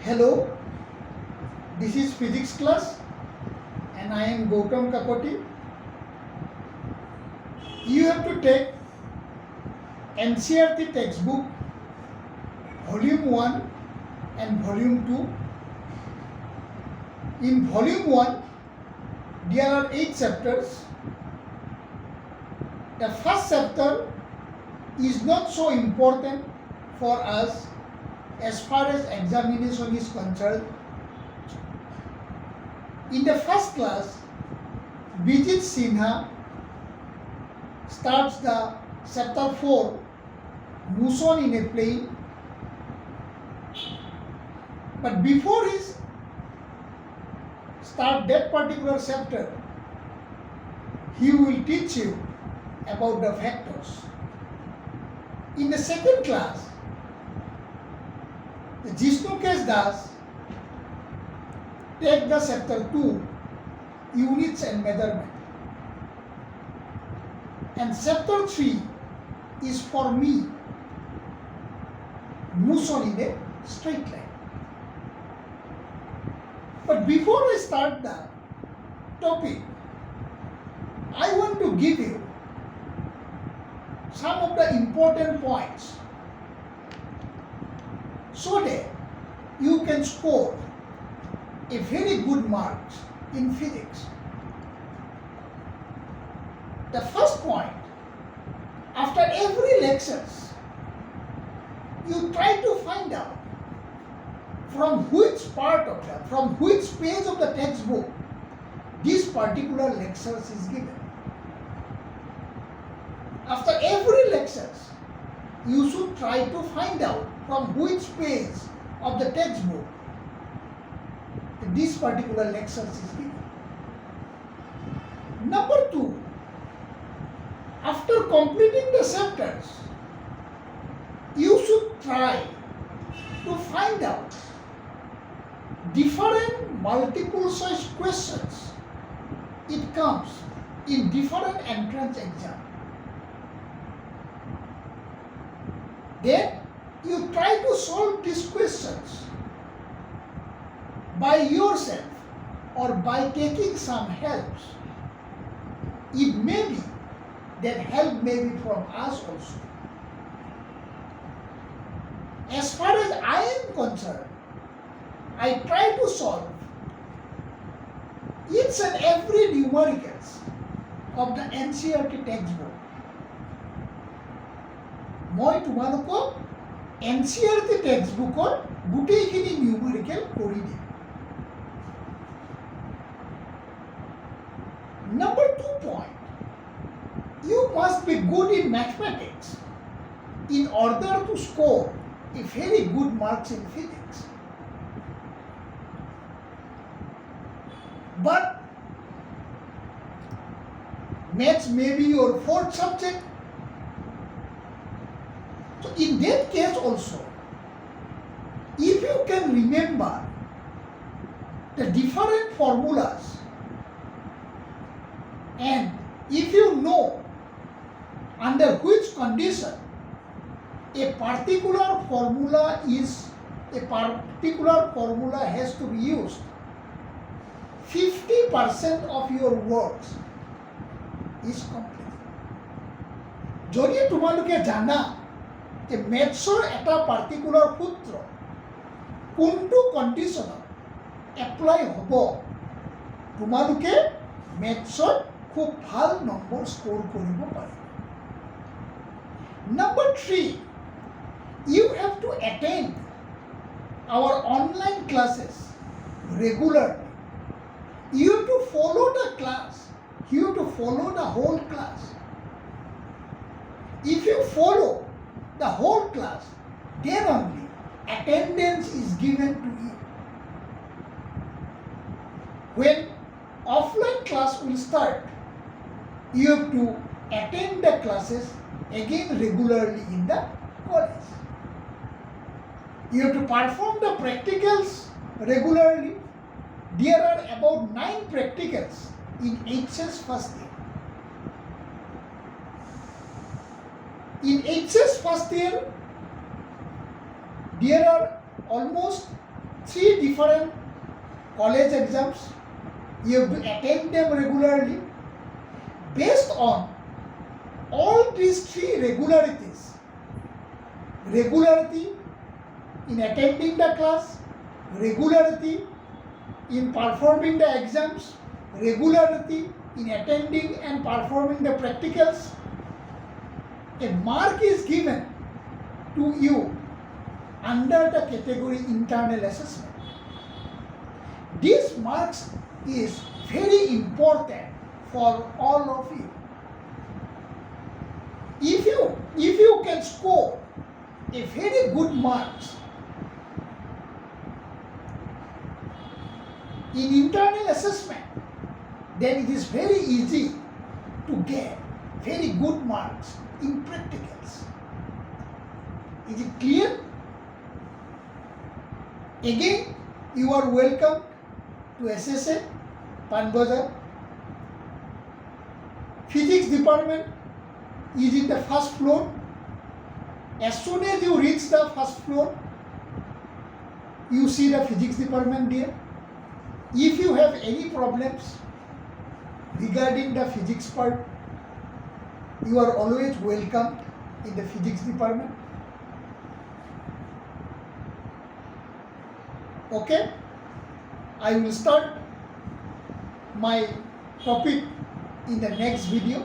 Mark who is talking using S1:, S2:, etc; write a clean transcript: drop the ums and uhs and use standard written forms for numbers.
S1: Hello, this is physics class and I am Gautam Kapoti. You have to take NCERT textbook volume 1 and volume 2. In volume 1, there are 8 chapters. The first chapter is not so important for us as far as examination is concerned. In the first class, Bijit Sinha starts the chapter 4, motion in a plane. But before he start that particular chapter, he will teach you about the vectors. In the second class, Jishnukesh Das take the chapter 2, units and measurement. And chapter 3 is for me, motion in a straight line. But before I start the topic, I want to give you some of the important points so that you can score a very good marks in physics. The first point, after every lectures, you try to find out from which page of the textbook this particular lectures is given. After every lectures, you should try to find out from which page of the textbook this particular lectures is given. Number 2, after completing the chapters, you should try to find out different multiple choice questions. It comes in different entrance exam. Then you try to solve these questions by yourself or by taking some helps. It may be that help may be from us also. As far as I am concerned, I try to solve each and every numericals of the NCERT textbook. মই তোমালোকক NCERT textbookৰ গোটেইখিনি numerical কৰি দিম। Number 2 point, you must be good in mathematics in order to score a very good marks in physics. But maths may be your fourth subject. So in that case also, if you can remember the different formulas and if you know under which condition a particular formula has to be used, 50% of your works is complete. যদি তোমালোকে জানা যে মেথছৰ এটা particular সূত্ৰ কোনটো কণ্ডিশ্যনত apply হ'ব, তোমালোকে মেথছত খুব ভাল নম্বৰ স্ক'ৰ কৰিব পাৰিবা। Number 3, you have to attend our online classes regularly. You have to follow the class. You have to follow the whole class. If you follow the whole class, then only attendance is given to you. When offline class will start, you have to attend the classes again regularly in the college. You have to perform the practicals regularly. There are about 9 practicals in HS first year. In HS first year, there are almost 3 different college exams. You have to attend them regularly. Based on all these 3 regularities, regularity in attending the class, regularity in performing the exams, regularity in attending and performing the practicals, a mark is given to you under the category internal assessment. These marks is very important for all of you. If you can score a very good marks in internal assessment, then it is very easy to get very good marks in practicals. Is it clear? Again, you are welcome to SSA, Panbazar. Physics department is in the first floor. As soon as you reach the first floor, you see the physics department there. If you have any problems regarding the physics part, you are always welcome in the physics department. Okay, I will start my topic in the next video.